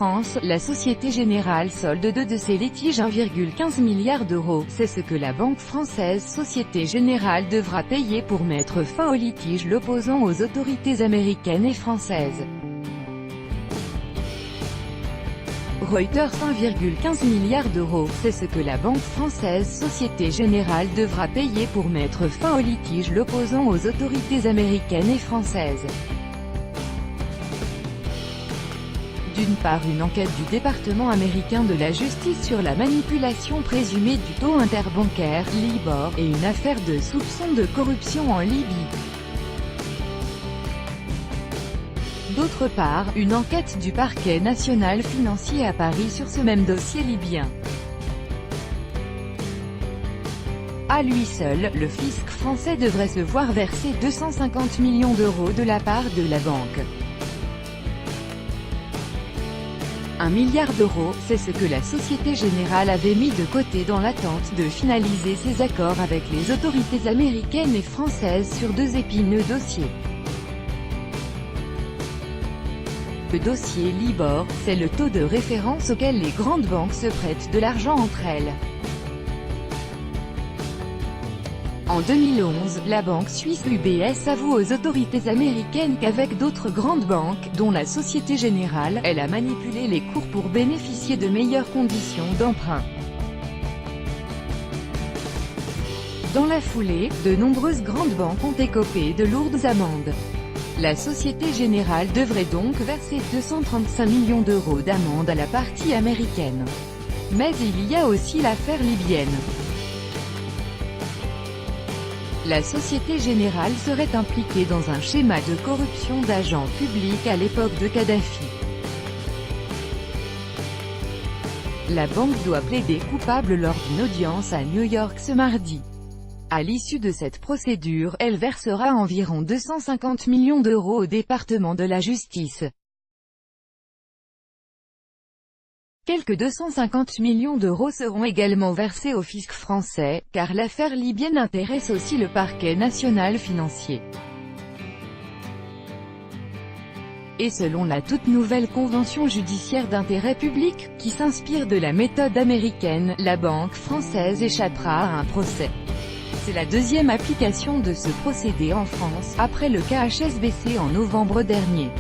France, la Société Générale solde deux de ses litiges 1,15 milliard d'euros. C'est ce que la banque française Société Générale devra payer pour mettre fin au litige l'opposant aux autorités américaines et françaises. Reuters 1,15 milliard d'euros, c'est ce que la banque française Société Générale devra payer pour mettre fin au litige l'opposant aux autorités américaines et françaises. D'une part, une enquête du département américain de la justice sur la manipulation présumée du taux interbancaire, Libor, et une affaire de soupçon de corruption en Libye. D'autre part, une enquête du parquet national financier à Paris sur ce même dossier libyen. À lui seul, le fisc français devrait se voir verser 250 millions d'euros de la part de la banque. 1 milliard d'euros, c'est ce que la Société Générale avait mis de côté dans l'attente de finaliser ses accords avec les autorités américaines et françaises sur deux épineux dossiers. Le dossier Libor, c'est le taux de référence auquel les grandes banques se prêtent de l'argent entre elles. En 2011, la banque suisse UBS avoue aux autorités américaines qu'avec d'autres grandes banques, dont la Société Générale, elle a manipulé les cours pour bénéficier de meilleures conditions d'emprunt. Dans la foulée, de nombreuses grandes banques ont écopé de lourdes amendes. La Société Générale devrait donc verser 235 millions d'euros d'amende à la partie américaine. Mais il y a aussi l'affaire libyenne. La Société Générale serait impliquée dans un schéma de corruption d'agents publics à l'époque de Kadhafi. La banque doit plaider coupable lors d'une audience à New York ce mardi. À l'issue de cette procédure, elle versera environ 250 millions d'euros au département de la justice. Quelques 250 millions d'euros seront également versés au fisc français, car l'affaire libyenne intéresse aussi le parquet national financier. Et selon la toute nouvelle convention judiciaire d'intérêt public, qui s'inspire de la méthode américaine, la banque française échappera à un procès. C'est la deuxième application de ce procédé en France, après le cas HSBC en novembre dernier.